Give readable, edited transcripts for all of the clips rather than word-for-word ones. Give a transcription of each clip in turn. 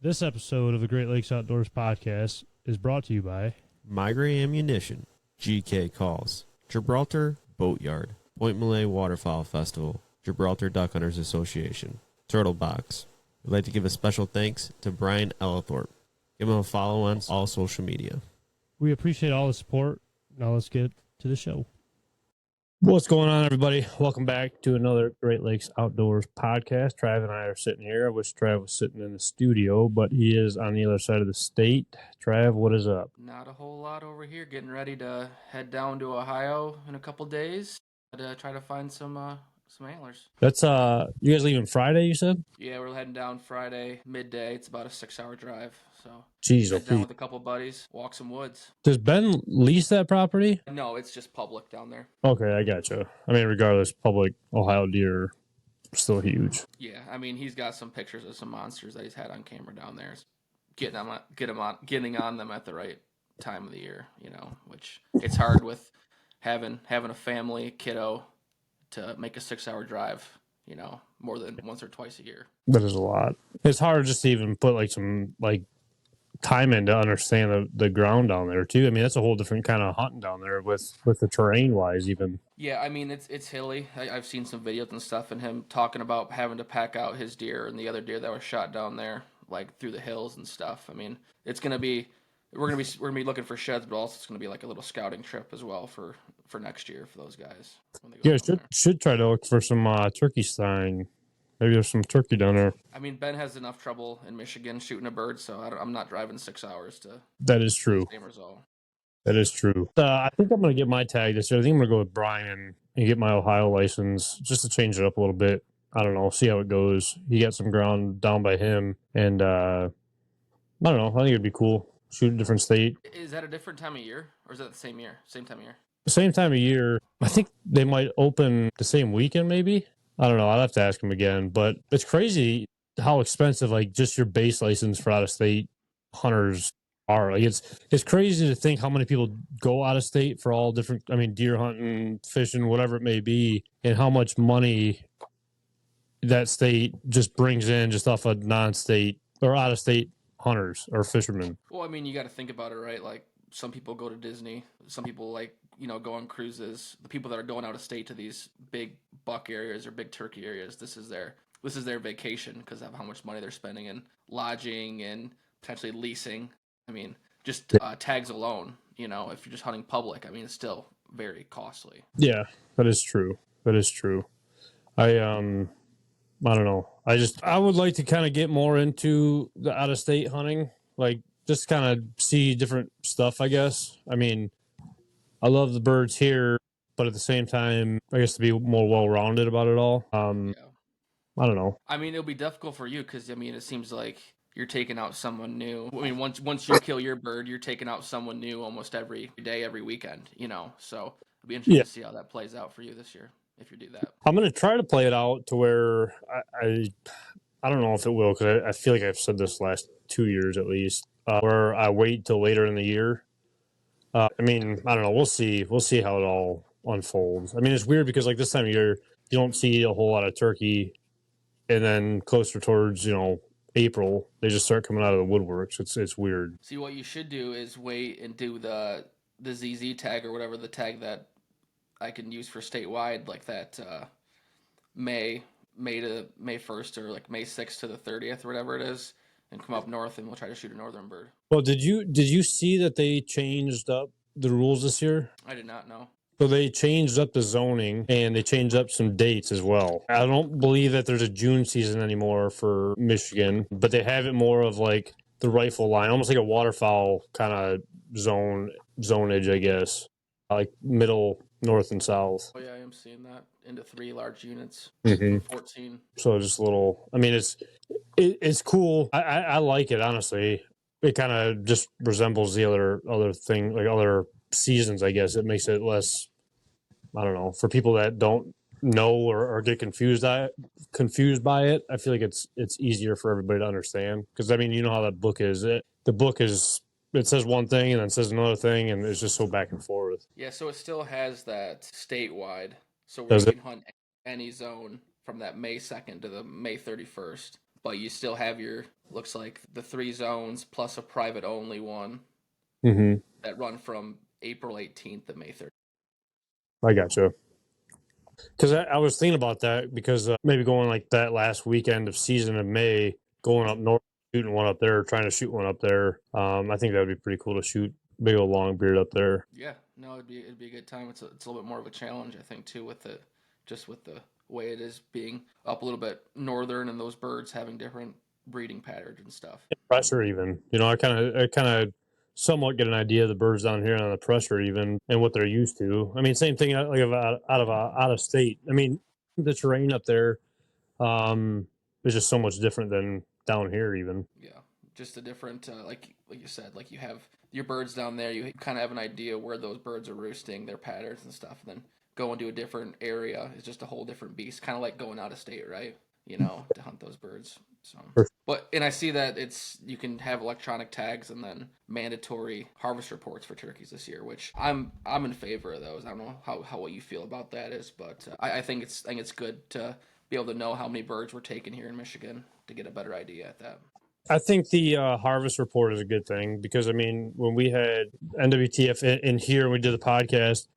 This episode of the Great Lakes Outdoors podcast is brought to you by Migrate Ammunition, GK Calls, Gibraltar Boatyard, Point Malay Waterfowl Festival, Gibraltar Duck Hunters Association, Turtle Box. We'd like to give a special thanks to Brian Ellithorpe. Give him a follow on all social media. We appreciate all the support. Now let's get to the show. What's going on, everybody? Welcome back to another Great Lakes Outdoors podcast. Trav and I are sitting here. I wish Trav was sitting in the studio, but he is on the other side of the state. Trav, what is up? Not a whole lot over here. Getting ready to head down to Ohio in a couple days to try to find some antlers. That's you guys leaving Friday, you said? Yeah, we're heading down Friday midday. It's about a 6-hour drive. So Jeez, head down with a couple buddies, walk some woods. Does Ben lease that property? No, it's just public down there. Okay, I gotcha. I mean, regardless, public Ohio deer still huge. Yeah, I mean he's got some pictures of some monsters that he's had on camera down there. Getting on them at the right time of the year, which it's hard with having a family, kiddo, to make a 6-hour drive, more than once or twice a year. That is a lot. It's hard just to even put some time in to understand the ground down there too. I mean, that's a whole different kind of hunting down there with the terrain wise even. Yeah, I mean it's hilly. I've seen some videos and stuff, and him talking about having to pack out his deer and the other deer that were shot down there, like through the hills and stuff. I mean, we're gonna be looking for sheds, but also it's gonna be like a little scouting trip as well for next year for those guys. When they go should try to look for some turkey sign. Maybe there's some turkey down there. I mean, Ben has enough trouble in Michigan shooting a bird, so I'm not driving 6 hours to. That is true. Same result. That is true. I think I'm going to get my tag this year. I think I'm going to go with Brian and get my Ohio license just to change it up a little bit. I don't know. See how it goes. He got some ground down by him. And I don't know. I think it'd be cool. Shoot a different state. Is that a different time of year? Or is that the same year? Same time of year? Same time of year. I think they might open the same weekend maybe. I don't know. I'll have to ask him again. But it's crazy how expensive just your base license for out-of-state hunters are. It's crazy to think how many people go out of state for all different, deer hunting, fishing, whatever it may be, and how much money that state just brings in just off of non-state or out-of-state hunters or fishermen. Well, I mean, you got to think about it, right? Like some people go to Disney, some people go on cruises. The people that are going out of state to these big buck areas or big turkey areas, this is their vacation because of how much money they're spending in lodging and potentially leasing. I mean, just tags alone, if you're just hunting public, it's still very costly. Yeah, that is true. I don't know. I would like to kind of get more into the out-of-state hunting, just kind of see different stuff, I guess. I love the birds here, but at the same time, I guess to be more well-rounded about it all. Yeah. I don't know. It'll be difficult for you because, it seems like you're taking out someone new. Once you kill your bird, you're taking out someone new almost every day, every weekend, So it'll be interesting to see how that plays out for you this year if you do that. I'm going to try to play it out to where I don't know if it will because I feel like I've said this last 2 years at least, where I wait till later in the year. I don't know. We'll see. We'll see how it all unfolds. It's weird because this time of year, you don't see a whole lot of turkey. And then closer towards, April, they just start coming out of the woodworks. It's weird. See, what you should do is wait and do the ZZ tag or whatever, the tag that I can use for statewide, like that May to May 1st or like May 6th to the 30th or whatever it is, and come up north and we'll try to shoot a northern bird. Well, did you see that they changed up the rules this year? I did not know. So they changed up the zoning and they changed up some dates as well. I don't believe that there's a June season anymore for Michigan, but they have it more of like the rifle line, almost like a waterfowl kind of zonage, I guess, like middle, north, and south. Oh yeah, I am seeing that into 3 large units, 14. So just a little. It's cool. I like it honestly. It kind of just resembles the other thing, like other seasons, I guess. It makes it less, I don't know, for people that don't know or get confused by it. I feel like it's easier for everybody to understand because you know how that book is. The book is, it says one thing and then says another thing, and it's just so back and forth. Yeah, so it still has that statewide, so we can hunt any zone from that May 2nd to the May 31st, but you still have your looks like the 3 zones plus a private only one Mm-hmm. that run from April 18th to May 30th. I gotcha. Because I was thinking about that because maybe going like that last weekend of season of May, going up north, shooting one up there, trying to shoot one up there. I think that would be pretty cool to shoot big old long beard up there. Yeah, no, it'd be a good time. It's a little bit more of a challenge, I think, too, with the way it is being up a little bit northern and those birds having different breeding patterns and stuff. Pressure even, you know, I kind of somewhat get an idea of the birds down here on the pressure even and what they're used to. I mean, same thing like out of state. I mean, the terrain up there is just so much different than down here even. Yeah, just a different like you said, like you have your birds down there. You kind of have an idea where those birds are roosting, their patterns and stuff, and then going to a different area is just a whole different beast. Kind of like going out of state, right? You know, to hunt those birds. So, but and I see that you can have electronic tags and then mandatory harvest reports for turkeys this year, which I'm in favor of those. I don't know how what you feel about that is, but I think it's good to be able to know how many birds were taken here in Michigan to get a better idea at that. I think the harvest report is a good thing because I mean, when we had NWTF in here, we did the podcast,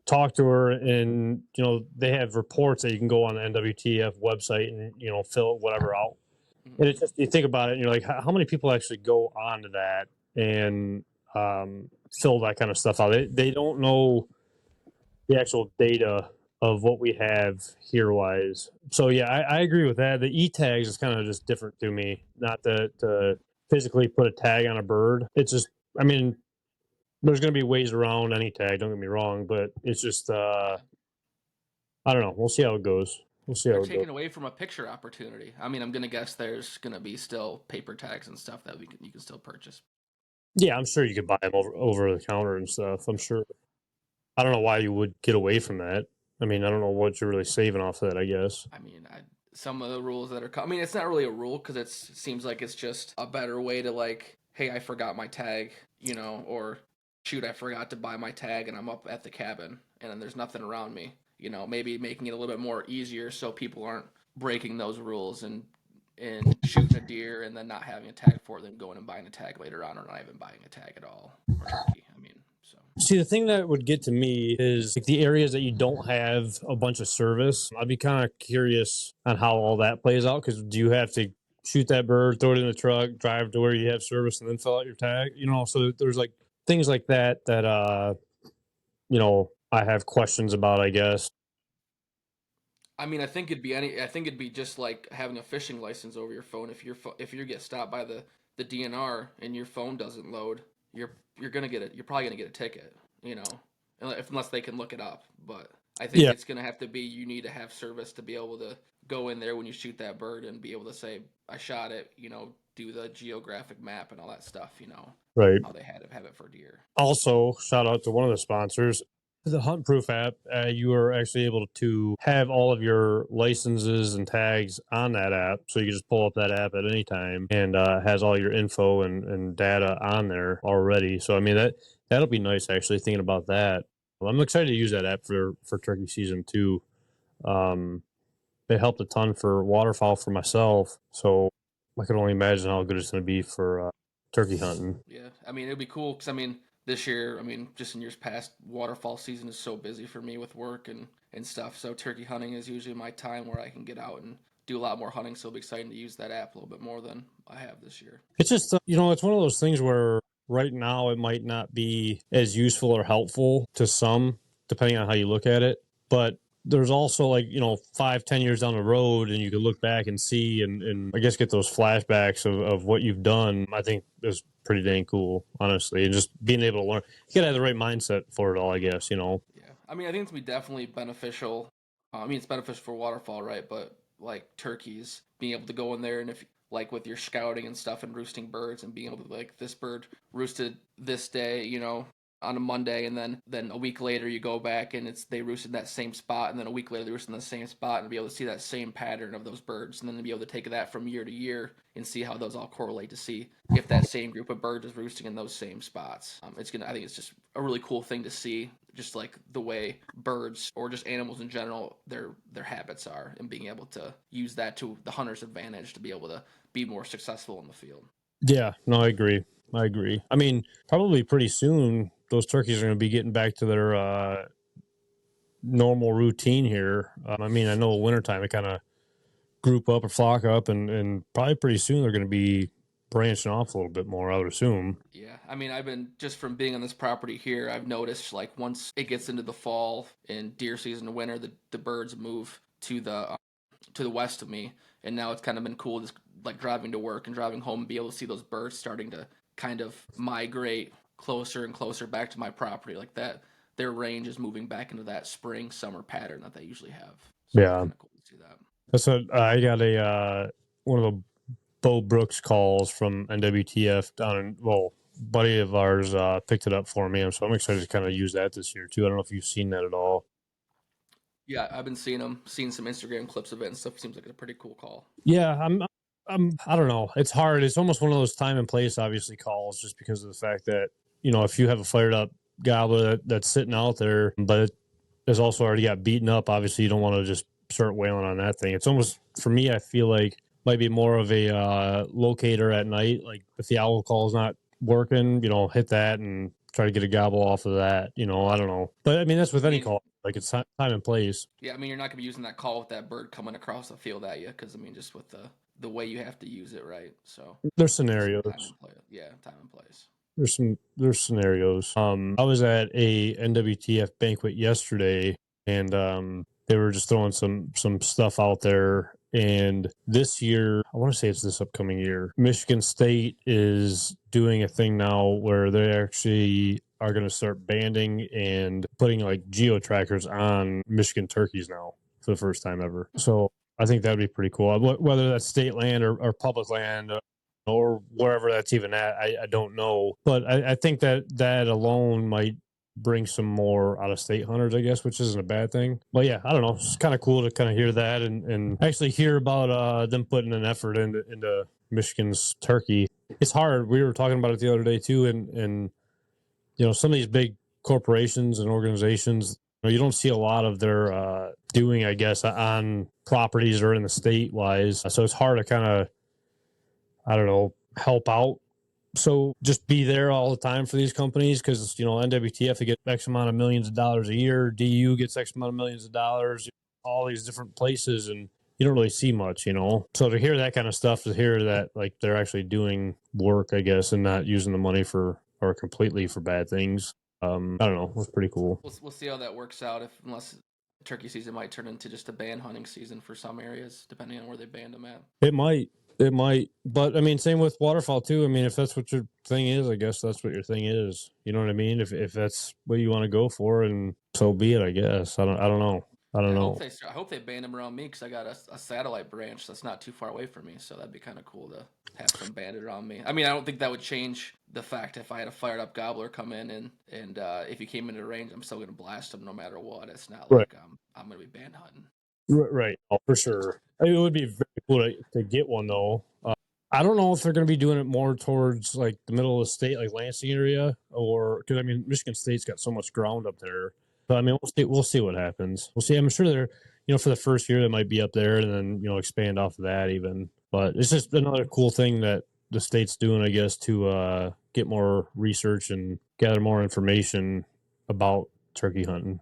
talked to her, and you know they have reports that you can go on the NWTF website and you know fill whatever out. And it's just you think about it, and you're like, how many people actually go onto that and fill that kind of stuff out? They don't know the actual data of what we have here wise. So yeah, I agree with that. The e tags is kind of just different to me. Not to physically put a tag on a bird. It's just, I mean, there's going to be ways around any tag. Don't get me wrong, but it's just I don't know. We'll see how it goes. We'll see how They're it goes. taking away from a picture opportunity. I mean, I'm gonna guess there's gonna be still paper tags and stuff that you can still purchase. Yeah, I'm sure you could buy them over the counter and stuff. I'm sure. I don't know why you would get away from that. I mean, I don't know what you're really saving off of that, I guess. I mean, some of the rules that are. I mean, it's not really a rule because it seems like it's just a better way to like, hey, I forgot my tag, you know, or shoot, I forgot to buy my tag and I'm up at the cabin and then there's nothing around me. You know, maybe making it a little bit more easier so people aren't breaking those rules and shooting a deer and then not having a tag for it, then going and buying a tag later on or not even buying a tag at all. Or turkey. I mean, so. See, the thing that would get to me is like the areas that you don't have a bunch of service. I'd be kind of curious on how all that plays out because do you have to shoot that bird, throw it in the truck, drive to where you have service, and then fill out your tag? You know, so there's like things like that that you know I have questions about. I guess. I mean, I think it'd be just like having a fishing license over your phone. If you get stopped by the DNR and your phone doesn't load, you're gonna get it. You're probably gonna get a ticket. You know, unless they can look it up. But I think Yeah. it's gonna have to be you need to have service to be able to go in there when you shoot that bird and be able to say I shot it. You know, do the geographic map and all that stuff. You know, Right. how they have it for deer. Also, shout out to one of the sponsors, the Hunt Proof app. You are actually able to have all of your licenses and tags on that app. So you can just pull up that app at any time and has all your info and data on there already. So, I mean, that'll be nice actually thinking about that. Well, I'm excited to use that app for turkey season too. Um, it helped a ton for waterfowl for myself. So I can only imagine how good it's going to be for turkey hunting. Yeah, I mean it'd be cool because I mean this year, I mean just in years past, waterfall season is so busy for me with work and stuff. So turkey hunting is usually my time where I can get out and do a lot more hunting. So it'll be exciting to use that app a little bit more than I have this year. It's just, you know, it's one of those things where right now it might not be as useful or helpful to some, depending on how you look at it. But there's also like, you know, 5-10 years down the road and you can look back and see and I guess get those flashbacks of what you've done. I think is pretty dang cool, honestly. And just being able to learn, you gotta have the right mindset for it all, I guess, you know. Yeah, I mean I think it's gonna be definitely beneficial. I mean it's beneficial for waterfowl, right? But like turkeys, being able to go in there and if like with your scouting and stuff and roosting birds and being able to like this bird roosted this day, you know, on a Monday, and then a week later you go back and they roost in that same spot, and then a week later they roost in the same spot, and be able to see that same pattern of those birds, and then to be able to take that from year to year and see how those all correlate to see if that same group of birds is roosting in those same spots. I think it's just a really cool thing to see, just like the way birds or just animals in general, their habits are, and being able to use that to the hunter's advantage to be able to be more successful in the field. Yeah, no, I agree. I mean, probably pretty soon those turkeys are going to be getting back to their normal routine here. I mean, I know wintertime they kind of group up or flock up, and probably pretty soon they're going to be branching off a little bit more, I would assume. Yeah, I mean, I've been just from being on this property here, I've noticed like once it gets into the fall and deer season and winter, the birds move to the west of me, and now it's kind of been cool just like driving to work and driving home and be able to see those birds starting to kind of migrate closer and closer back to my property, like that. Their range is moving back into that spring summer pattern that they usually have. So Yeah, it's kind of cool to see that. that's what I got one of the Bo Brooks calls from NWTF down in, buddy of ours picked it up for me, so I'm excited to kind of use that this year too. I don't know if you've seen that at all. Yeah, I've been seeing some Instagram clips of it and stuff. Seems like a pretty cool call. Yeah, I don't know. It's hard. It's almost one of those time and place, obviously, calls, just because of the fact that, if you have a fired up gobbler that's sitting out there, but it has also already got beaten up, obviously you don't want to just start wailing on that thing. It's almost, for me, I feel like might be more of a locator at night. Like if the owl call is not working, hit that and try to get a gobble off of that. I don't know. But I mean, that's with any call. Like it's time and place. Yeah, I mean, you're not gonna be using that call with that bird coming across the field at you, because I mean, just with the way you have to use it, right? So there's scenarios. Time and place. There's scenarios. I was at a NWTF banquet yesterday, and they were just throwing some stuff out there. And this year, I want to say it's this upcoming year, Michigan State is doing a thing now where they actually are going to start banding and putting like geo-trackers on Michigan turkeys now for the first time ever. So I think that'd be pretty cool. Whether that's state land or public land or wherever that's even at, I don't know. But I think that alone might bring some more out-of-state hunters, I guess, which isn't a bad thing. But yeah, I don't know. It's kind of cool to kind of hear that and actually hear about them putting an effort into Michigan's turkey. It's hard. We were talking about it the other day too, and some of these big corporations and organizations, you don't see a lot of their doing, I guess, on properties or in the state wise. So it's hard to kind of, I don't know, help out. So just be there all the time for these companies because, NWTF, they get X amount of millions of dollars a year. DU gets X amount of millions of dollars, all these different places, and you don't really see much, So to hear that kind of stuff, to hear that like they're actually doing work, I guess, and not using the money or completely for bad things, I don't know. It was pretty cool. We'll see how that works out. Unless turkey season might turn into just a ban hunting season for some areas, depending on where they banned them at. It might, but I mean, same with waterfowl too. I mean, if that's what your thing is, I guess that's what your thing is. You know what I mean? If that's what you want to go for, and so be it. I guess I don't know. I hope they ban them around me because I got a satellite branch that's not too far away from me, so that'd be kind of cool to have them banned around me. I mean, I don't think that would change the fact if I had a fired up gobbler come in and if he came into range, I'm still gonna blast him no matter what. It's not like I'm gonna be band hunting. Right. Oh, for sure. I mean, it would be very cool to get one though. I don't know if they're going to be doing it more towards like the middle of the state, like Lansing area, or because I mean, Michigan State's got so much ground up there. But I mean, we'll see what happens. We'll see. I'm sure they're, for the first year, they might be up there and then, expand off of that even. But it's just another cool thing that the state's doing, I guess, to get more research and gather more information about turkey hunting.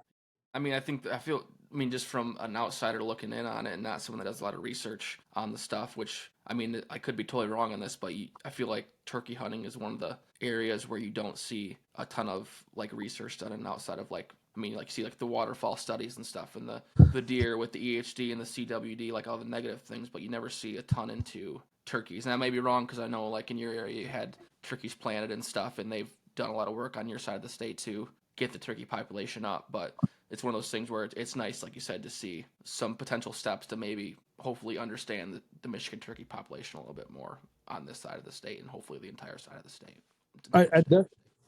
I mean, just from an outsider looking in on it and not someone that does a lot of research on the stuff, which, I mean, I could be totally wrong on this, but I feel like turkey hunting is one of the areas where you don't see a ton of, like, research done and outside of, like, I mean, like, see, like, the waterfall studies and stuff and the deer with the EHD and the CWD, like, all the negative things, but you never see a ton into turkeys. And I may be wrong because I know, like, in your area you had turkeys planted and stuff, and they've done a lot of work on your side of the state to get the turkey population up, but it's one of those things where it's nice, like you said, to see some potential steps to maybe hopefully understand the Michigan turkey population a little bit more on this side of the state and hopefully the entire side of the state.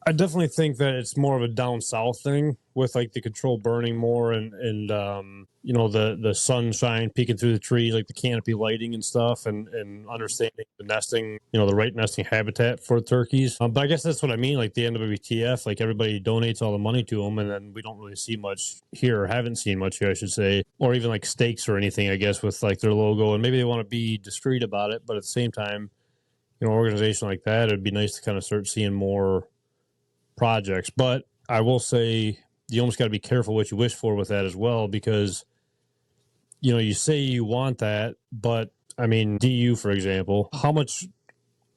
I definitely think that it's more of a down south thing with like the controlled burning more and the sunshine peeking through the trees, like the canopy lighting and stuff, and understanding the nesting, the right nesting habitat for turkeys. But I guess that's what I mean, like the NWTF, like everybody donates all the money to them, and then we don't really see much here, or haven't seen much here, I should say, or even like stakes or anything, I guess, with like their logo, and maybe they want to be discreet about it, but at the same time, organization like that, it'd be nice to kind of start seeing more projects. But I will say you almost got to be careful what you wish for with that as well, because you say you want that, but I mean, DU, for example, how much,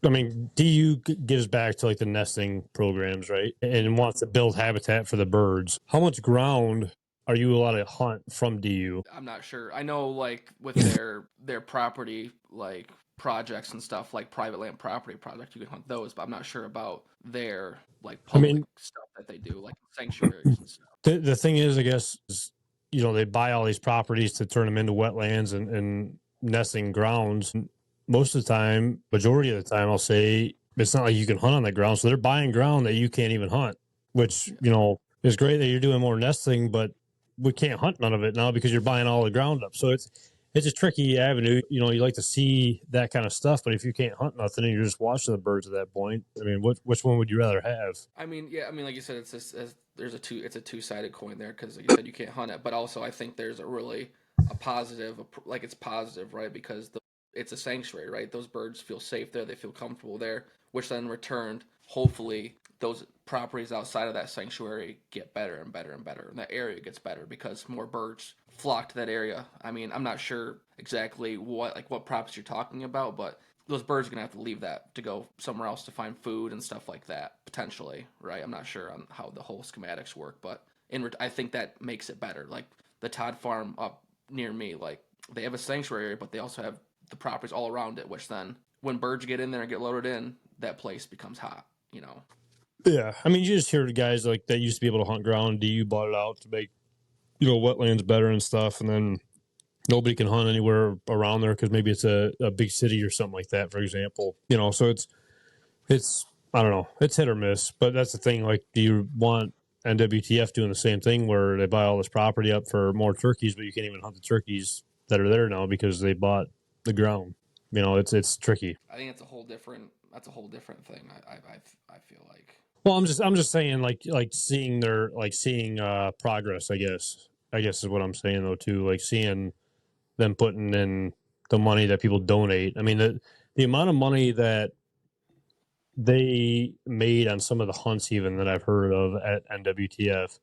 I mean, DU gives back to like the nesting programs, right, and wants to build habitat for the birds. How much ground are you allowed to hunt from DU? I'm not sure. I know like with their property like projects and stuff, like private land property project, you can hunt those, but I'm not sure about their like I public mean, stuff that they do, like sanctuaries and stuff. the thing is, I guess, is, they buy all these properties to turn them into wetlands and nesting grounds. Most of the time, majority of the time, I'll say it's not like you can hunt on that ground. So they're buying ground that you can't even hunt, which, is great that you're doing more nesting, but we can't hunt none of it now because you're buying all the ground up. So it's a tricky avenue. You like to see that kind of stuff, but if you can't hunt nothing and you're just watching the birds at that point, I mean, which one would you rather have? I mean, yeah, I mean, like you said, it's a two-sided coin there because, like you said, you can't hunt it, but also I think there's a positive, like it's positive, right? Because it's a sanctuary, right? Those birds feel safe there, they feel comfortable there, which then returned, hopefully, those properties outside of that sanctuary get better and better and better, and that area gets better because more birds flock to that area. I mean, I'm not sure exactly what properties you're talking about, but those birds are gonna have to leave that to go somewhere else to find food and stuff like that potentially, right? I'm not sure on how the whole schematics work, but I think that makes it better. Like the Todd Farm up near me, like they have a sanctuary area, but they also have the properties all around it, which then when birds get in there and get loaded in, that place becomes hot. Yeah, I mean, you just hear the guys like that used to be able to hunt ground. DU bought it out to make wetlands better and stuff, and then nobody can hunt anywhere around there because maybe it's a big city or something like that, for example. So it's I don't know, it's hit or miss. But that's the thing. Like, do you want NWTF doing the same thing where they buy all this property up for more turkeys, but you can't even hunt the turkeys that are there now because they bought the ground? It's tricky. I think that's a whole different thing. I feel like. Well, I'm just saying, like seeing progress. I guess is what I'm saying though too. Like seeing them putting in the money that people donate. I mean, the amount of money that they made on some of the hunts, even that I've heard of at NWTF,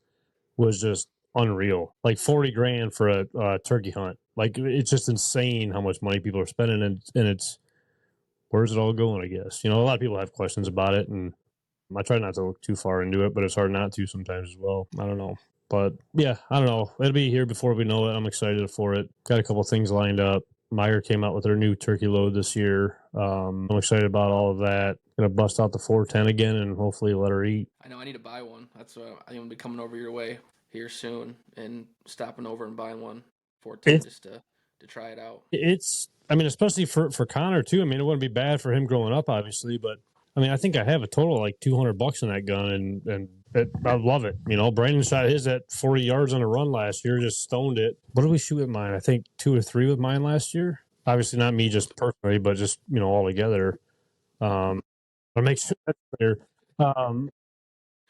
was just unreal. Like 40 grand for a turkey hunt. Like, it's just insane how much money people are spending, and it's where's it all going? I guess a lot of people have questions about it, and I try not to look too far into it, but it's hard not to sometimes as well. I don't know. But yeah, I don't know. It'll be here before we know it. I'm excited for it. Got a couple things lined up. Meyer came out with their new turkey load this year. I'm excited about all of that. Gonna bust out the 410 again and hopefully let her eat. I know I need to buy one. That's why I'm gonna be coming over your way here soon and stopping over and buying one 410 just to try it out. I mean, especially for Connor too. I mean, it wouldn't be bad for him growing up, obviously, but I mean, I think I have a total of like $200 in that gun, and I love it. Brandon shot his at 40 yards on a run last year, just stoned it. What did we shoot with mine? I think 2 or 3 with mine last year. Obviously, not me just personally, but just all together. But make sure that's clear.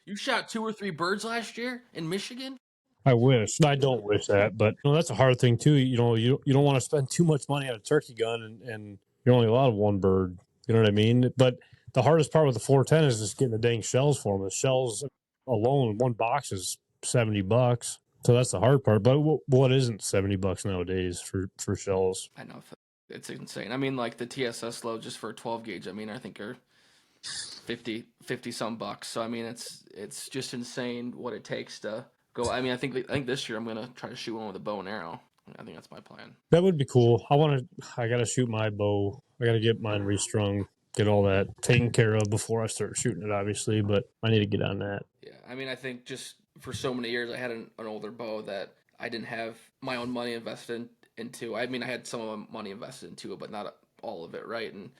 You shot 2 or 3 birds last year in Michigan? I wish. I don't wish that, but that's a hard thing too. You don't want to spend too much money on a turkey gun, and you're only allowed one bird. You know what I mean? But the hardest part with the 410 is just getting the dang shells for them. The shells alone, one box is $70. So that's the hard part. But what isn't $70 nowadays for shells? I know it's insane. I mean, like the TSS load just for a 12 gauge. I mean, I think are 50 some bucks. So I mean, it's just insane what it takes to go. I mean, I think this year I'm gonna try to shoot one with a bow and arrow. I think that's my plan. That would be cool. I gotta shoot my bow. I gotta get mine restrung, get all that taken care of before I start shooting it, obviously, but I need to get on that. Yeah, I mean, I think just for so many years I had an older bow that I didn't have my own money invested into. I mean, I had some of my money invested into it, but not all of it, right? And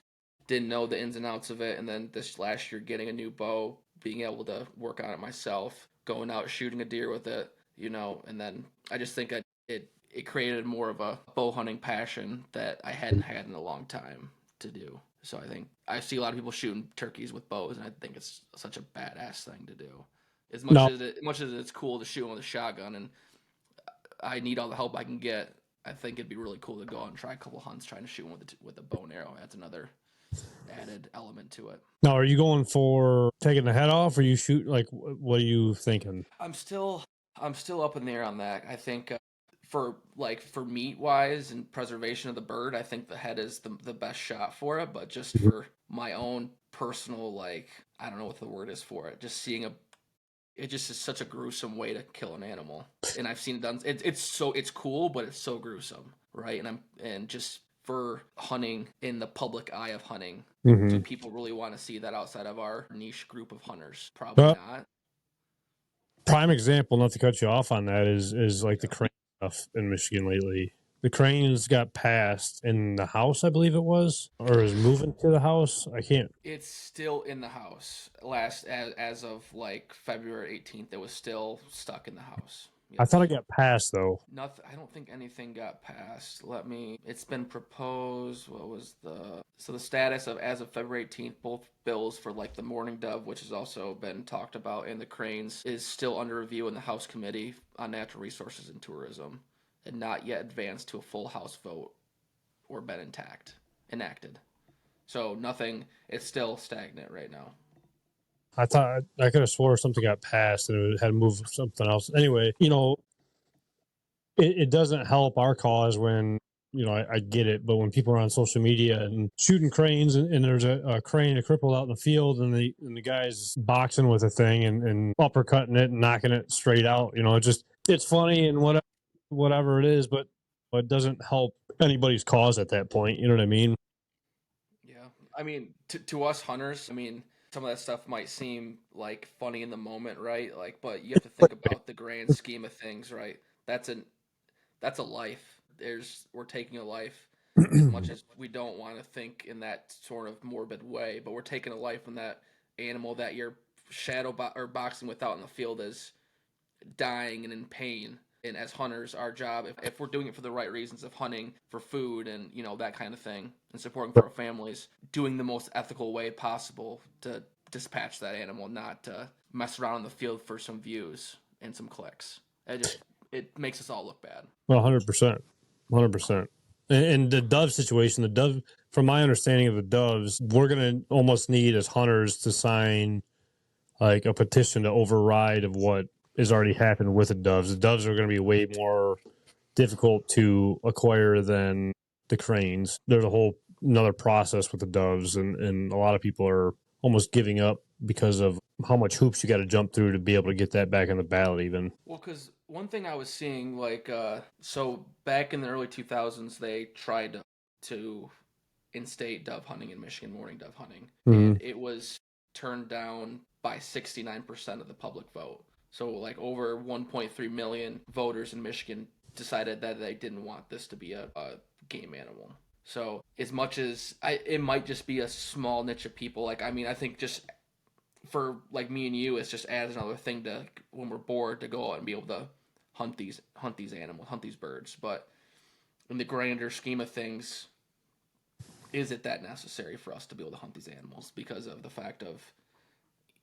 didn't know the ins and outs of it. And then this last year, getting a new bow being able to work on it myself, going out shooting a deer with it, and then I just think it created more of a bow hunting passion that I hadn't had in a long time to do. So I think I see a lot of people shooting turkeys with bows, and I think it's such a badass thing to do. As much as it's cool to shoot them with a shotgun, and I need all the help I can get, I think it'd be really cool to go out and try a couple hunts trying to shoot one with a bow and arrow. That's another added element to it. Now, are you going for taking the head off, or you shoot? Like, what are you thinking? I'm still up in the air on that. I think for meat wise and preservation of the bird, I think the head is the best shot for it. But just for my own personal, I don't know what the word is for it. Just seeing it just is such a gruesome way to kill an animal, and I've seen it done. It's cool, but it's so gruesome, right? And just for hunting in the public eye of hunting, do people really want to see that outside of our niche group of hunters? Probably not. Prime example, not to cut you off on that, is like the crane stuff in Michigan lately. The cranes got passed in the House, I believe it was, or is moving to the House. I can't. It's still in the House. As of February 18th, it was still stuck in the House. Yes. I thought it got passed though. Nothing. I don't think anything got passed. It's been proposed. So the status of as of February 18th, both bills for the mourning dove, which has also been talked about, and the cranes is still under review in the House Committee on Natural Resources and Tourism, and not yet advanced to a full House vote or been enacted. So nothing. It's still stagnant right now. I thought I could have swore something got passed and it had to move something else. Anyway, it doesn't help our cause when, I get it, but when people are on social media and shooting cranes and there's a crane, a crippled out in the field, and the guy's boxing with a thing and uppercutting it and knocking it straight out, it's funny and whatever it is, but it doesn't help anybody's cause at that point. You know what I mean? Yeah. I mean, to us hunters, some of that stuff might seem funny in the moment, right? But you have to think about the grand scheme of things, right? That's a life. We're taking a life, as much as we don't want to think in that sort of morbid way, but we're taking a life when that animal that you're or boxing with out in the field is dying and in pain. And as hunters, our job, if we're doing it for the right reasons of hunting for food and that kind of thing, and supporting for our families, doing the most ethical way possible to dispatch that animal, not to mess around in the field for some views and some clicks. It makes us all look bad. Well, 100%. And the dove situation, from my understanding of the doves, we're going to almost need as hunters to sign a petition to override of what has already happened with the doves. The doves are going to be way more difficult to acquire than the cranes. There's another process with the doves, and a lot of people are almost giving up because of how much hoops you got to jump through to be able to get that back in the ballot even. Well, because one thing I was seeing, so back in the early 2000s, they tried to instate dove hunting in Michigan, mourning dove hunting, and it was turned down by 69% of the public vote. So over 1.3 million voters in Michigan decided that they didn't want this to be a game animal. So as much as it might just be a small niche of people, I think just for me and you, it's just adds another thing to when we're bored to go out and be able to hunt these animals, hunt these birds. But in the grander scheme of things, is it that necessary for us to be able to hunt these animals because of the fact of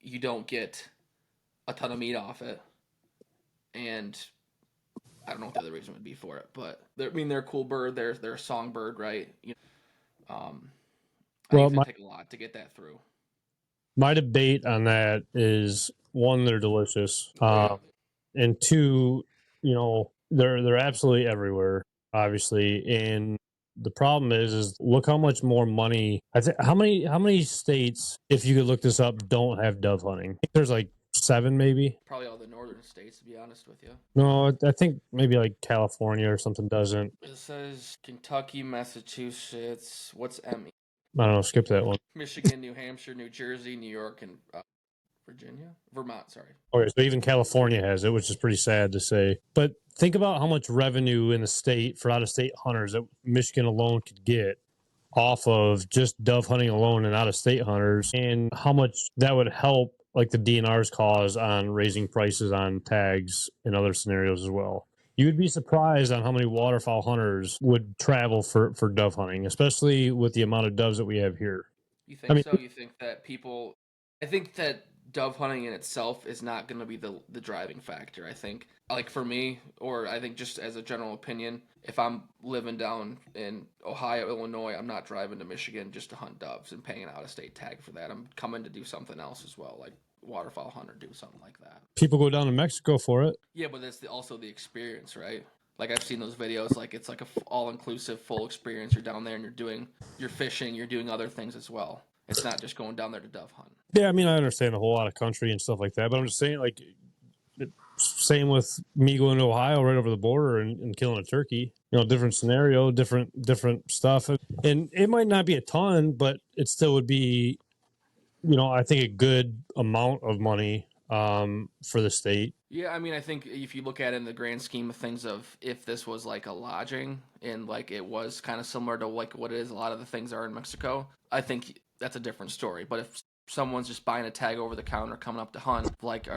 you don't get a ton of meat off it, and I don't know what the other reason would be for it, but they're a cool bird. They're a songbird, right? I think it's gonna take a lot to get that through. My debate on that is, one, they're delicious, and two, they're absolutely everywhere, obviously, and the problem is look how much more money. How many states, if you could look this up, don't have dove hunting? I think there's 7 maybe. Probably all the northern states, to be honest with you. No, I think maybe California or something doesn't. It says Kentucky, Massachusetts. What's ME? I don't know. Skip that one. Michigan, New Hampshire, New Jersey, New York, and Vermont. Sorry. Okay, so even California has it, which is pretty sad to say. But think about how much revenue in the state for out-of-state hunters that Michigan alone could get off of just dove hunting alone and out-of-state hunters, and how much that would help like the DNR's cause on raising prices on tags in other scenarios as well. You would be surprised on how many waterfowl hunters would travel for dove hunting, especially with the amount of doves that we have here. You think so? You think that people? I think that dove hunting in itself is not going to be the driving factor. I think, like for me, or I think just as a general opinion, if I'm living down in Ohio, Illinois, I'm not driving to Michigan just to hunt doves and paying an out-of-state tag for that. I'm coming to do something else as well, like waterfowl hunt or do something like that. People go down to Mexico for it. Yeah, but that's also the experience, right? Like I've seen those videos, like it's like a all-inclusive full experience. You're down there and you're fishing, you're doing other things as well. It's not just going down there to dove hunt. Yeah, I mean, I understand the whole lot of country and stuff like that, but I'm just saying, like, same with me going to Ohio right over the border and killing a turkey. You know, different scenario, different stuff, and it might not be a ton, but it still would be, you know, I think a good amount of money for the state. Yeah, I mean, I think if you look at it in the grand scheme of things, of if this was like a lodging and like it was kind of similar to like what it is, a lot of the things are in Mexico, I think that's a different story. But if someone's just buying a tag over the counter coming up to hunt, like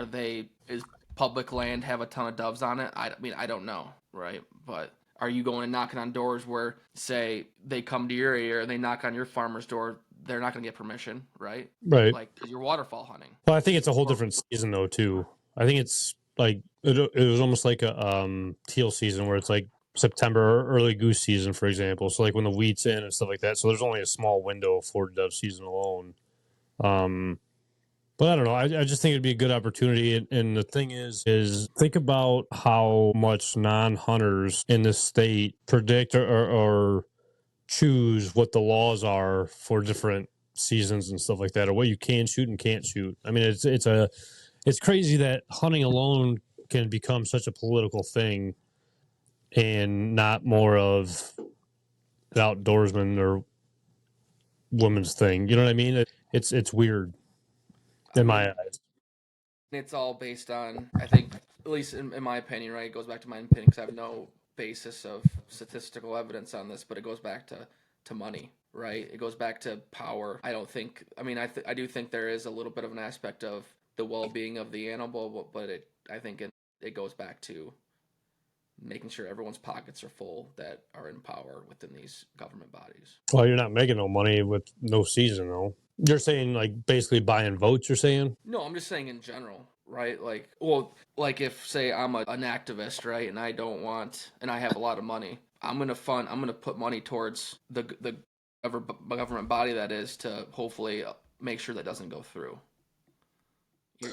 is public land have a ton of doves on it? I mean, I don't know, right? But are you going and knocking on doors where, say, they come to your area or they knock on your farmer's door, they're not going to get permission, right? Right. Like, because you're waterfowl hunting. Well, I think it's a whole different season, though, too. I think it's like, it was almost like a teal season where it's like September or early goose season, for example. So, like when the wheat's in and stuff like that. So, there's only a small window for dove season alone. But I don't know. I just think it'd be a good opportunity. And the thing is think about how much non-hunters in this state predict or choose what the laws are for different seasons and stuff like that, or what you can shoot and can't shoot. I mean, it's crazy that hunting alone can become such a political thing and not more of an outdoorsman or woman's thing. You know what I mean? It's weird in my eyes. It's all based on, I think, at least in my opinion, right? It goes back to my opinion because I have no basis of statistical evidence on this, but it goes back to money, right? It goes back to power. I don't think, I mean, I do think there is a little bit of an aspect of the well-being of the animal, but I think it goes back to making sure everyone's pockets are full that are in power within these government bodies. Well, you're not making no money with no season, though. You're saying, like, basically buying votes, you're saying? No, I'm just saying in general, right? Like, well, like if, say, I'm an activist, right, and I don't want, and I have a lot of money, I'm going to put money towards the government body that is to hopefully make sure that doesn't go through.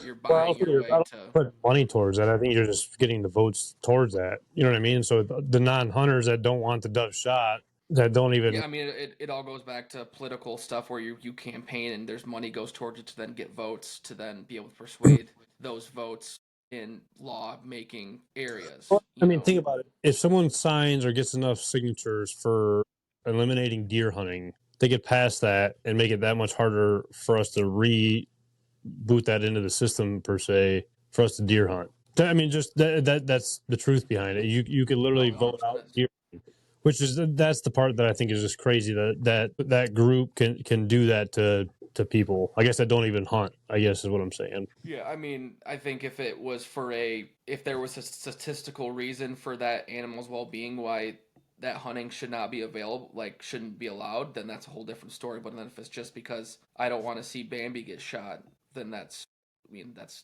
You're buying your way to put money towards that. I think you're just getting the votes towards that. You know what I mean? So the non-hunters that don't want the dove shot, that don't even. Yeah, I mean, it all goes back to political stuff where you campaign and there's money goes towards it to then get votes to then be able to persuade those votes in law-making areas. Well, I mean, think about it. If someone signs or gets enough signatures for eliminating deer hunting, they get past that and make it that much harder for us to reboot that into the system, per se, for us to deer hunt. I mean, just that's the truth behind it. You could literally vote out deer, that's the part that I think is just crazy that group can do that to people, I guess, that don't even hunt, I guess is what I'm saying. Yeah, I mean, I think if there was a statistical reason for that animal's well-being, why that hunting should not be available, like shouldn't be allowed, then that's a whole different story. But then if it's just because I don't want to see Bambi get shot, then that's 100%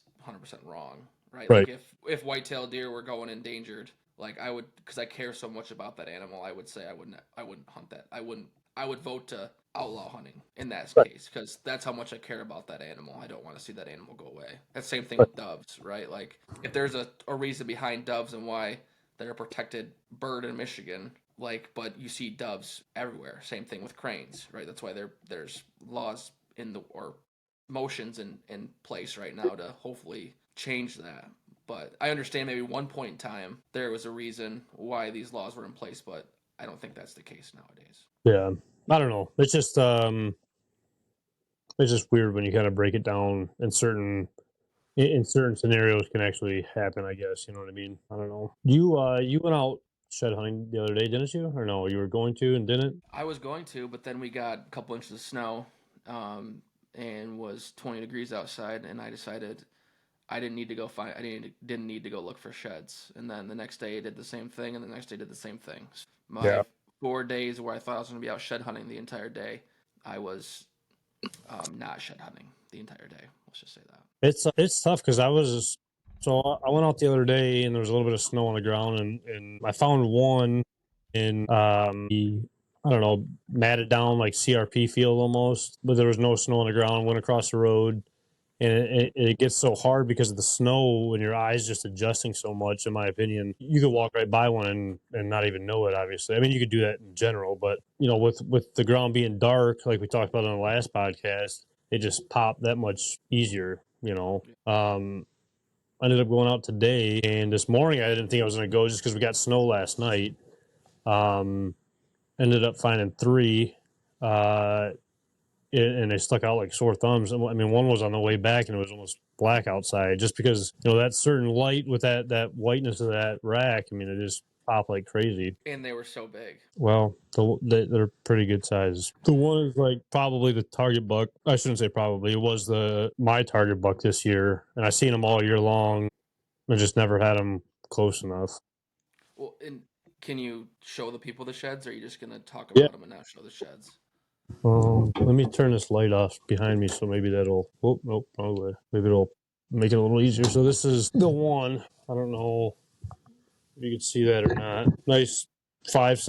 wrong, right? Right. Like if white-tailed deer were going endangered, like I would, because I care so much about that animal, I would say I wouldn't hunt that. I would vote to outlaw hunting in that case, because that's how much I care about that animal. I don't want to see that animal go away. That's the same thing with doves, right? Like if there's a reason behind doves and why they're a protected bird in Michigan, like, but you see doves everywhere. Same thing with cranes, right? That's why there's laws or motions in place right now to hopefully change that. But I understand maybe one point in time there was a reason why these laws were in place, but I don't think that's the case nowadays. Yeah, I don't know. It's just weird when you kind of break it down in certain scenarios can actually happen, I guess. You know what I mean? I don't know. You went out shed hunting the other day, didn't you? Or no, you were going to and didn't? I was going to, but then we got a couple inches of snow, and was 20 degrees outside, and I decided I didn't need to go find. I didn't need to go look for sheds. And then the next day I did the same thing, and the next day I did the same thing. My 4 days where I thought I was going to be out shed hunting the entire day, I was not shed hunting the entire day. Let's just say that. It's tough because I went out the other day and there was a little bit of snow on the ground and I found one in I don't know, matted down like CRP field almost, but there was no snow on the ground. Went across the road. And it gets so hard because of the snow and your eyes just adjusting so much, in my opinion. You could walk right by one and not even know it, obviously. I mean, you could do that in general, but, with the ground being dark, like we talked about on the last podcast, it just popped that much easier, I ended up going out today, and this morning I didn't think I was going to go just because we got snow last night. Ended up finding 3. And they stuck out like sore thumbs. I mean, one was on the way back and it was almost black outside just because, that certain light with that whiteness of that rack, I mean, it just popped like crazy. And they were so big. Well, they're pretty good sizes. The one is like probably the target buck. I shouldn't say probably. It was my target buck this year. And I've seen them all year long. I just never had them close enough. Well, and can you show the people the sheds, or are you just going to talk about them and not show the sheds? Let me turn this light off behind me, so maybe that'll. Oh, nope, wrong way. Maybe it'll make it a little easier. So this is the one. I don't know if you can see that or not. Nice 5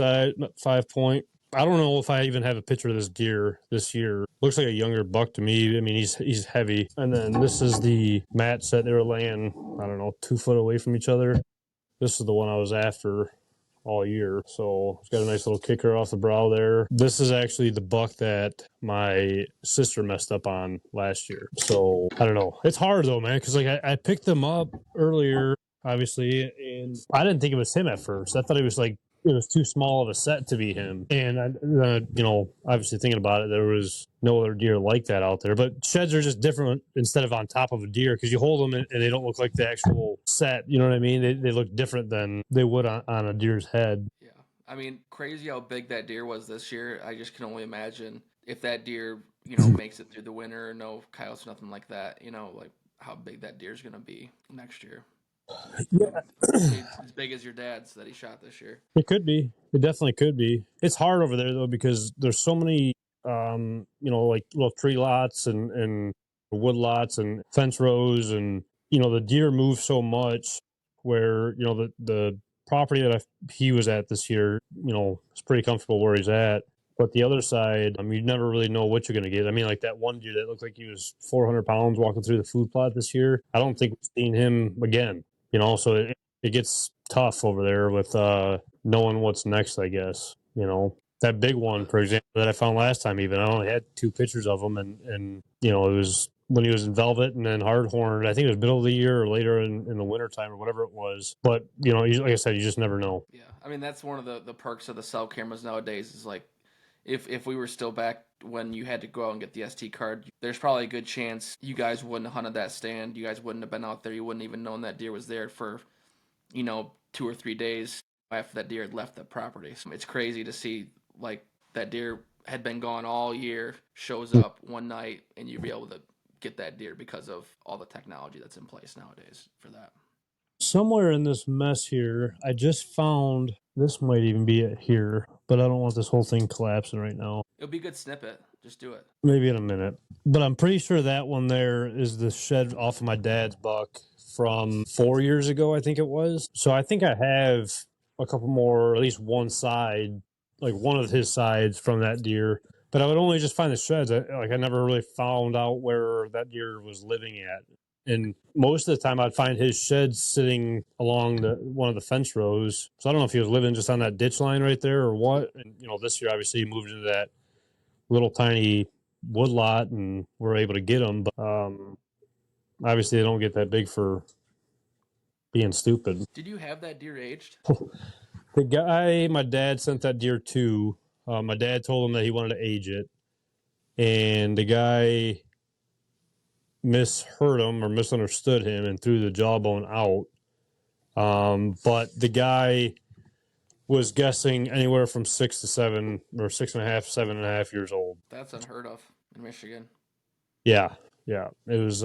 point. I don't know if I even have a picture of this deer this year. Looks like a younger buck to me. I mean, he's heavy. And then this is the mat set they were laying. I don't know, 2 foot away from each other. This is the one I was after all year. So it's got a nice little kicker off the brow there. This is actually the buck that my sister messed up on last year. So I don't know. It's hard though, man, because like I picked them up earlier, obviously, and I didn't think it was him at first. I thought it was too small of a set to be him. And obviously thinking about it, there was no other deer like that out there. But sheds are just different instead of on top of a deer because you hold them and they don't look like the actual set. You know what I mean? They look different than they would on a deer's head. Yeah. I mean, crazy how big that deer was this year. I just can only imagine if that deer, makes it through the winter, no coyotes, nothing like that, like how big that deer's going to be next year. Yeah. As big as your dad's that he shot this year. It could be. It definitely could be. It's hard over there though because there's so many like little tree lots and wood lots and fence rows and the deer move so much where the property that he was at this year, is pretty comfortable where he's at. But the other side, you never really know what you're going to get. I mean, like that one deer that looked like he was 400 pounds walking through the food plot this year. I don't think we've seen him again. So it gets tough over there with knowing what's next, I guess. That big one, for example, that I found last time, even I only had 2 pictures of him, and it was when he was in velvet and then hardhorned. I think it was middle of the year or later in the wintertime or whatever it was. But like I said, you just never know. Yeah, I mean that's one of the perks of the cell cameras nowadays is like if we were still back when you had to go out and get the SD card, there's probably a good chance you guys wouldn't have hunted that stand. You guys wouldn't have been out there. You wouldn't even known that deer was there for, 2 or 3 days after that deer had left the property. So it's crazy to see like that deer had been gone all year, shows up one night, and you'd be able to get that deer because of all the technology that's in place nowadays for that. Somewhere in this mess here, I just found, this might even be it here, but I don't want this whole thing collapsing right now. It'll be a good snippet. Just do it. Maybe in a minute. But I'm pretty sure that one there is the shed off of my dad's buck from 4 years ago, I think it was. So I think I have a couple more, at least one side, like one of his sides from that deer. But I would only just find the sheds. I never really found out where that deer was living at. And most of the time I'd find his shed sitting along one of the fence rows. So I don't know if he was living just on that ditch line right there or what. And, this year, obviously, he moved into that little tiny wood lot and we're able to get him. But obviously, they don't get that big for being stupid. Did you have that deer aged? The guy my dad sent that deer to, my dad told him that he wanted to age it. And the guy misheard him or misunderstood him and threw the jawbone out. But the guy was guessing anywhere from 6 to 7 or 6.5, 7.5 years old. That's unheard of in Michigan. Yeah, yeah, it was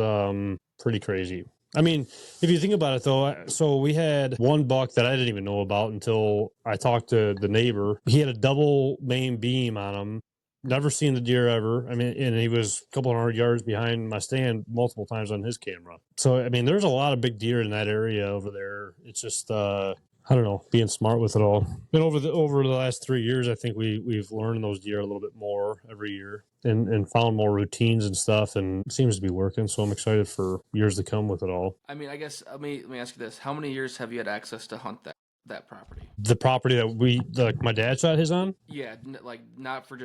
pretty crazy. I mean, if you think about it, though, so we had one buck that I didn't even know about until I talked to the neighbor. He had a double main beam on him. Never seen the deer ever. I mean, and he was a couple hundred yards behind my stand multiple times on his camera. So, I mean, there's a lot of big deer in that area over there. It's just, I don't know, being smart with it all. And over the last 3 years, I think we've learned those deer a little bit more every year and found more routines and stuff, and it seems to be working. So I'm excited for years to come with it all. I mean, I guess let me ask you this: how many years have you had access to hunt that property? The property that like my dad shot his on. Yeah, like not for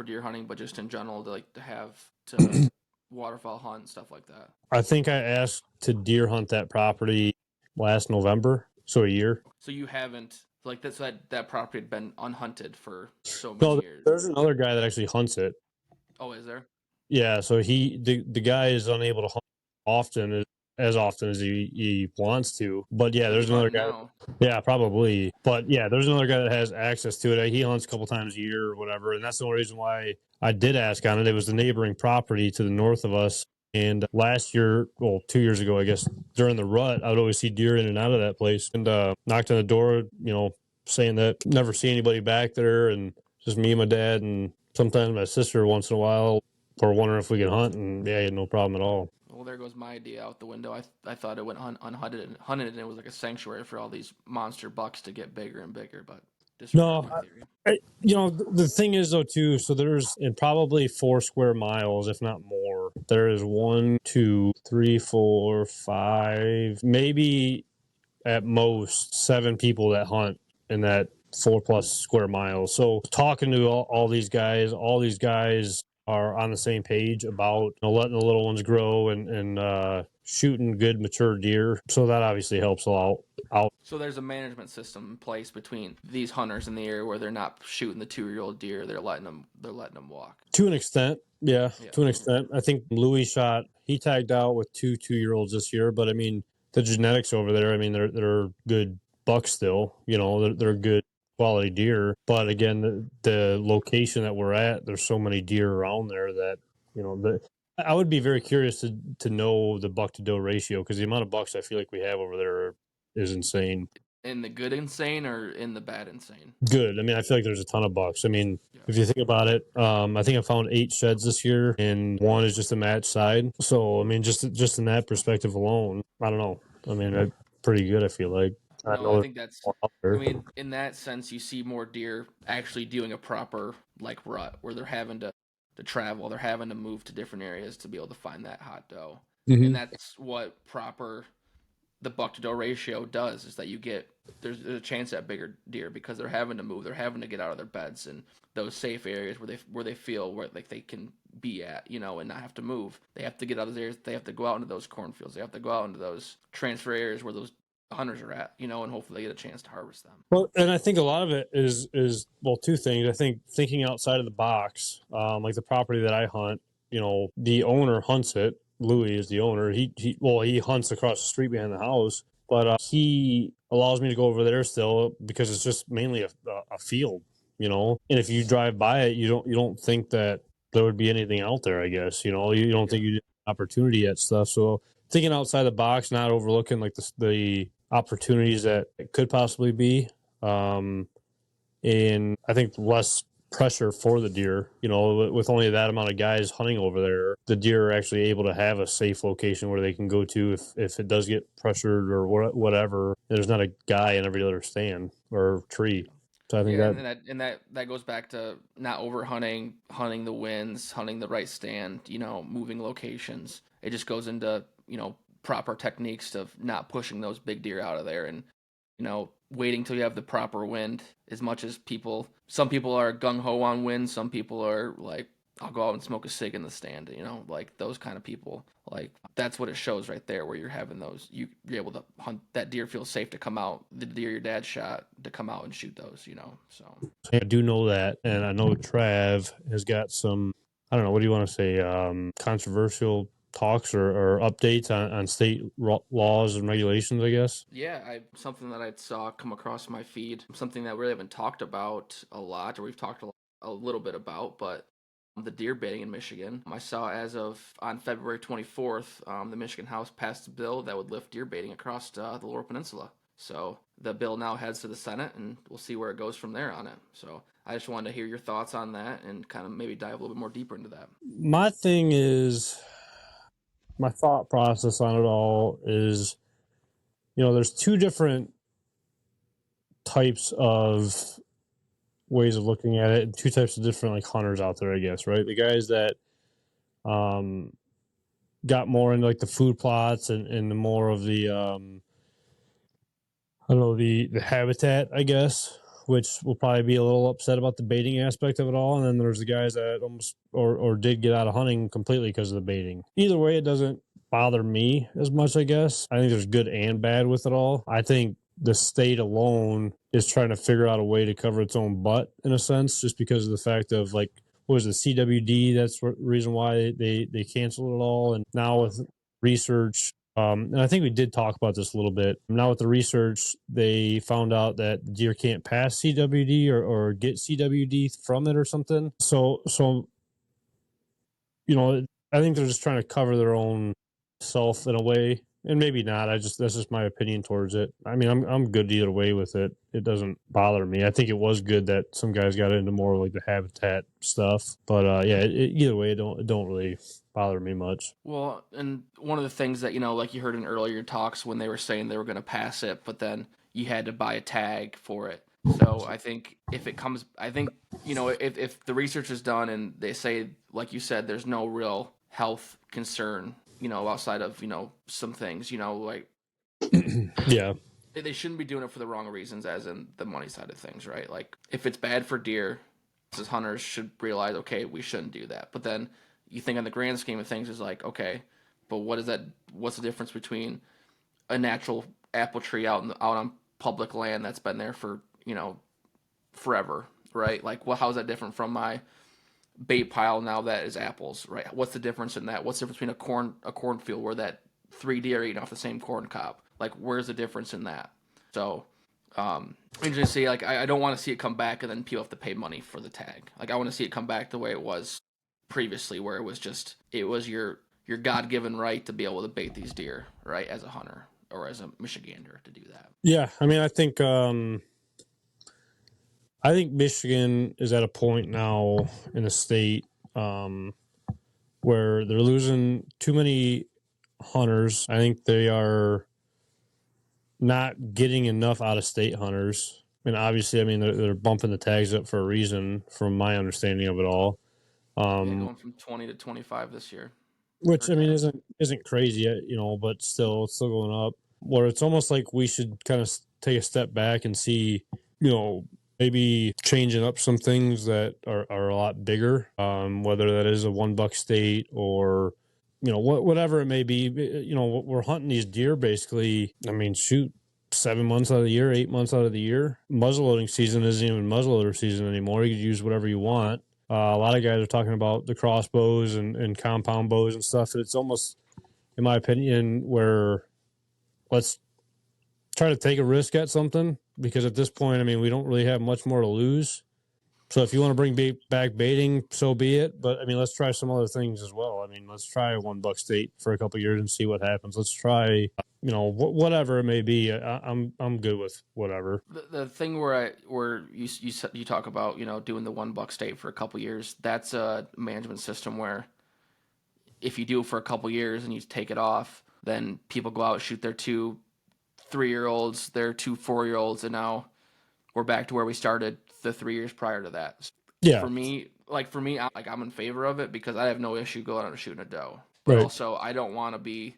deer hunting, but just in general, to have to waterfowl hunt and stuff like that. I think I asked to deer hunt that property last November, so a year. So you haven't like that. So that property had been unhunted for so many No, years. there's another guy that actually hunts it. Oh, is there? Yeah, so the guy is unable to hunt often as often as he wants to. But yeah, Is there's he another hunting guy. now? Yeah, probably. But yeah, there's another guy that has access to it. He hunts a couple times a year or whatever, and that's the only reason why I did ask on it. It was the neighboring property to the north of us. And last year, well, 2 years ago, I guess, during the rut, I would always see deer in and out of that place. And knocked on the door, saying that never see anybody back there, and just me and my dad, and sometimes my sister once in a while. We're wondering if we can hunt, and yeah, no problem at all. Well, there goes my idea out the window. I thought it went unhunted, and it was like a sanctuary for all these monster bucks to get bigger and bigger. But disregard No, my theory. the thing is though too. So there's in probably 4 square miles, if not more. There is 1, 2, 3, 4, 5, maybe at most 7 people that hunt in that 4+ square miles. So talking to all these guys are on the same page about letting the little ones grow and shooting good mature deer. So that obviously helps a lot out. So there's a management system in place between these hunters in the area where they're not shooting the 2-year-old deer. They're letting them walk. To an extent, yeah, Yeah. to an extent. I think Louis he tagged out with 2 2-year-olds this year, but I mean, the genetics over there, I mean, they're good bucks still, they're good quality deer. But again, the location that we're at, there's so many deer around there that, I would be very curious to know the buck to doe ratio, because the amount of bucks I feel like we have over there is insane. In the good insane or in the bad insane? Good. I mean, I feel like there's a ton of bucks. I mean, Yeah. if you think about it, I think I found 8 sheds this year, and one is just a match side. So, I mean, just in that perspective alone, I don't know. I mean, that's pretty good. I feel like. I No, know I there's think that's. more out I there. mean, in that sense, you see more deer actually doing a proper like rut where they're having to travel, they're having to move to different areas to be able to find that hot doe, and Mhm. that's what proper the buck to doe ratio does is that there's a chance at bigger deer because they're having to move, they're having to get out of their beds and those safe areas where they feel where like they can be at, and not have to move. They have to get out of those areas. They have to go out into those cornfields. They have to go out into those transfer areas where those hunters are at, and hopefully they get a chance to harvest them. Well, and I think a lot of it is well, two things. I think thinking outside of the box, like the property that I hunt, the owner hunts it. Louis is the owner. He hunts across the street behind the house, but he allows me to go over there still because it's just mainly a field, And if you drive by it, you don't think that there would be anything out there. I guess you don't think you get opportunity at stuff. So thinking outside the box, not overlooking like the opportunities that it could possibly be. Um, and I think less pressure for the deer. With only that amount of guys hunting over there, the deer are actually able to have a safe location where they can go to if it does get pressured or whatever. There's not a guy in every other stand or tree. So I think Yeah, that. and that goes back to not over hunting the winds, hunting the right stand, moving locations. It just goes into, proper techniques of not pushing those big deer out of there and, waiting till you have the proper wind. As much as some people are gung ho on wind, some people are like, I'll go out and smoke a cig in the stand, like those kind of people. Like that's what it shows right there, where you're having those, you're able to hunt that deer, feels safe to come out, the deer your dad shot to come out and shoot those, So I do know that, and I know Trav has got some. I don't know. What do you want to say? Controversial talks or updates on state laws and regulations, I guess. yeah, something that I saw come across my feed, something that we really haven't talked about a lot, or we've talked a little bit about, but the deer baiting in Michigan. I saw as of on February 24th, the Michigan House passed a bill that would lift deer baiting across the Lower Peninsula. So the bill now heads to the Senate, and we'll see where it goes from there on it. So I just wanted to hear your thoughts on that and kind of maybe dive a little bit more deeper into that. My thing is, my thought process on it all is, there's two different types of ways of looking at it, and two types of different like hunters out there, I guess, right? The guys that got more into like the food plots and the more of the I don't know, the habitat, I guess, which will probably be a little upset about the baiting aspect of it all. And then there's the guys that almost or did get out of hunting completely because of the baiting. Either way, it doesn't bother me as much, I guess. I think there's good and bad with it all. I think the state alone is trying to figure out a way to cover its own butt in a sense, just because of the fact of like, what was the CWD? That's the reason why they canceled it all. And now with research, and I think we did talk about this a little bit. Now with the research, they found out that deer can't pass CWD or get CWD from it or something. So I think they're just trying to cover their own self in a way, and maybe not. That's just my opinion towards it. I mean, I'm good either way with it. It doesn't bother me. I think it was good that some guys got into more like the habitat stuff, but either way, it don't really bother me much. Well, and one of the things that, like you heard in earlier talks when they were saying they were going to pass it, but then you had to buy a tag for it. So I think if the research is done and they say, like you said, there's no real health concern, outside of, some things, like Yeah. they shouldn't be doing it for the wrong reasons, as in the money side of things, right? Like if it's bad for deer, as hunters should realize, okay, we shouldn't do that. But then you think on the grand scheme of things is like, okay, but what's the difference between a natural apple tree out on public land that's been there for, forever, right? Like, well, how is that different from my bait pile now that is apples, right? What's the difference in that? What's the difference between a cornfield where that 3 deer are eating off the same corn cob? Like, where's the difference in that? So, interesting to see. Like, I don't want to see it come back and then people have to pay money for the tag. Like, I want to see it come back the way it was previously, where it was your God-given right to be able to bait these deer, right, as a hunter or as a Michigander to do that. Yeah, I mean, I think Michigan is at a point now in the state where they're losing too many hunters. I think they are not getting enough out of state hunters. And obviously, I mean, they're bumping the tags up for a reason, from my understanding of it all. Going from 20 to 25 this year. Which I mean isn't crazy, but it's still going up. Where it's almost like we should kind of take a step back and see, maybe changing up some things that are a lot bigger. Whether that is a $1 state or, whatever it may be. We're hunting these deer basically. I mean, shoot, 7 months out of the year, 8 months out of the year. Muzzleloading season isn't even muzzleloader season anymore. You can use whatever you want. A lot of guys are talking about the crossbows and compound bows and stuff. It's almost, in my opinion, where let's try to take a risk at something, because at this point, I mean, we don't really have much more to lose. So if you want to bring back baiting, so be it. But I mean, let's try some other things as well. I mean, let's try a $1 state for a couple of years and see what happens. Let's try, whatever it may be. I'm good with whatever. The thing where you talk about, doing the $1 state for a couple of years, that's a management system where if you do it for a couple of years and you take it off, then people go out, shoot their 2 3-year-olds, their 2 4-year-olds, and now we're back to where we started the 3 years prior to that. Yeah. For me, I'm in favor of it because I have no issue going out and shooting a doe. But Right. also, I don't want to be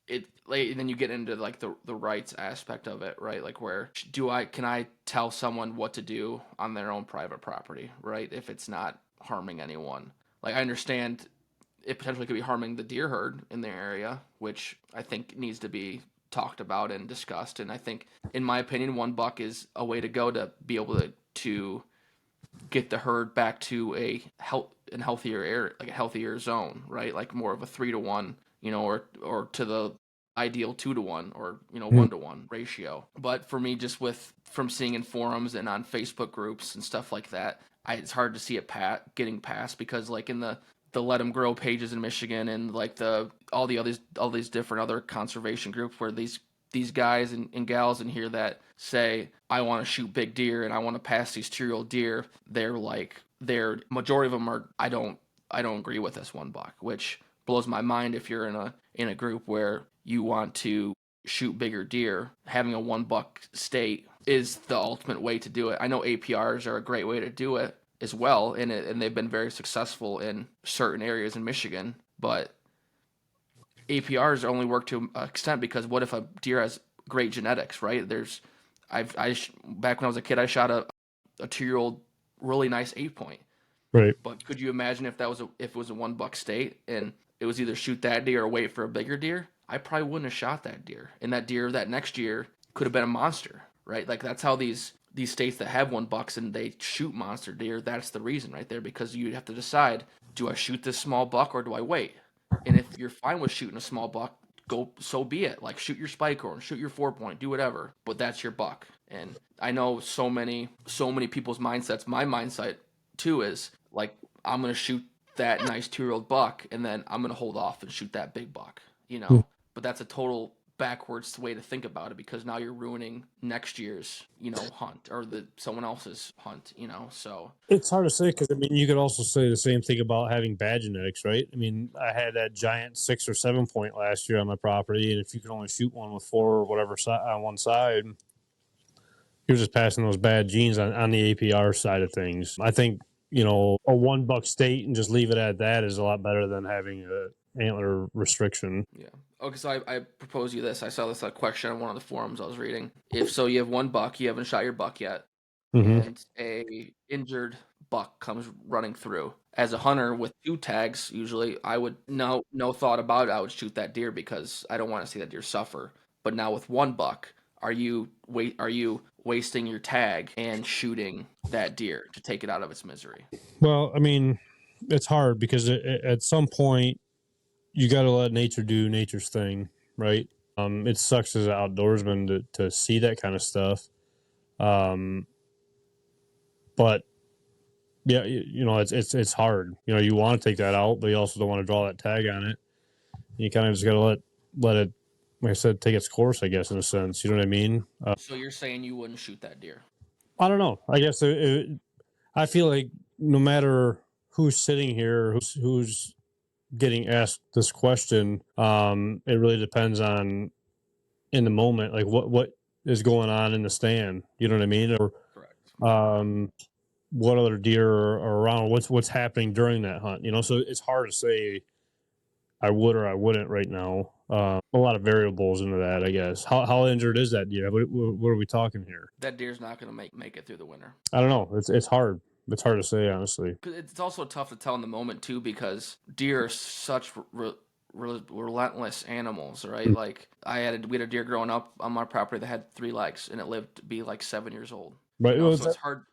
it. Like, then you get into like the rights aspect of it, right? Like, where can I tell someone what to do on their own private property, right? If it's not harming anyone. Like, I understand it potentially could be harming the deer herd in their area, which I think needs to be talked about and discussed. And I think, in my opinion, $1 is a way to go to be able to get the herd back to a healthier area, like a healthier zone, right? Like more of a 3-to-1, or to the ideal 2-to-1, or 1-to-1 ratio. But for me, just from seeing in forums and on Facebook groups and stuff like that, it's hard to see it getting passed because like in the Let 'em Grow pages in Michigan and like all these different other conservation groups where these guys and gals in here that say I want to shoot big deer and I want to pass these 2-year-old deer, they're majority of them are I don't agree with this one buck, which blows my mind if you're in a group where you want to shoot bigger deer. Having a 1 buck state is the ultimate way to do it. I know APRs are a great way to do it as well, and they've been very successful in certain areas in Michigan, but APRs only work to an extent because what if a deer has great genetics, right? Back when I was a kid, I shot a 2-year-old really nice 8-point. Right. But could you imagine if it was a 1 buck state and it was either shoot that deer or wait for a bigger deer? I probably wouldn't have shot that deer, and that deer that next year could have been a monster, right? Like that's how these states that have 1 bucks and they shoot monster deer. That's the reason right there, because you have to decide: do I shoot this small buck or do I wait? And if you're fine with shooting a small buck, so be it. Like shoot your spike horn, shoot your 4-point, do whatever. But that's your buck. And I know so many people's mindsets. My mindset too is like I'm gonna shoot that nice 2-year-old buck, and then I'm gonna hold off and shoot that big buck. But that's a total backwards way to think about it, because now you're ruining next year's hunt or someone else's hunt. So it's hard to say, because I mean you could also say the same thing about having bad genetics, right? I mean, I had that giant 6 or 7-point last year on my property, and if you could only shoot one with 4 or whatever on one side, you're just passing those bad genes on the APR side of things. I think a 1 buck state and just leave it at that is a lot better than having a antler restriction. Yeah. Okay, so I propose you this. I saw this question on one of the forums I was reading. If so, you have 1 buck, you haven't shot your buck yet, and a injured buck comes running through. As a hunter with 2 tags, usually I would no thought about it. I would shoot that deer because I don't want to see that deer suffer. But now with 1 buck, are you wasting your tag and shooting that deer to take it out of its misery? Well, I mean, it's hard because at some point you got to let nature do nature's thing, right? It sucks as an outdoorsman to see that kind of stuff. But yeah, it's hard. You want to take that out, but you also don't want to draw that tag on it. You kind of just got to let it, like I said, take its course, I guess, in a sense. You know what I mean? So you're saying you wouldn't shoot that deer? I don't know. I guess I feel like no matter who's sitting here, who's getting asked this question, it really depends on in the moment, like what is going on in the stand. You know what I mean? Or Correct. What other deer are around? What's happening during that hunt? So it's hard to say I would or I wouldn't right now. A lot of variables into that, I guess. How injured is that deer? What are we talking here? That deer's not going to make it through the winter. I don't know. It's hard. It's hard to say, honestly. It's also tough to tell in the moment too, because deer are such relentless animals, right? Like we had a deer growing up on my property that had 3 legs, and it lived to be like 7 years old. Right. So it's hard.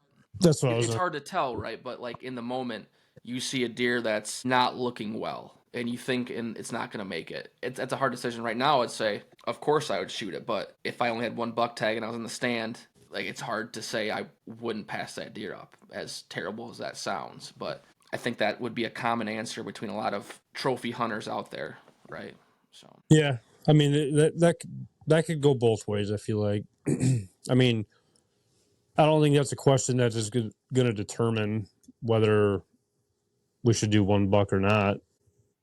That's what it's hard to tell, right? But like in the moment, you see a deer that's not looking well, and you think it's not going to make it. It's a hard decision right now. I'd say, of course, I would shoot it, but if I only had 1 buck tag and I was in the stand, like it's hard to say I wouldn't pass that deer up, as terrible as that sounds. But I think that would be a common answer between a lot of trophy hunters out there, right? So yeah, I mean that could go both ways. I feel like, I mean, I don't think that's a question that is going to determine whether we should do 1 buck or not.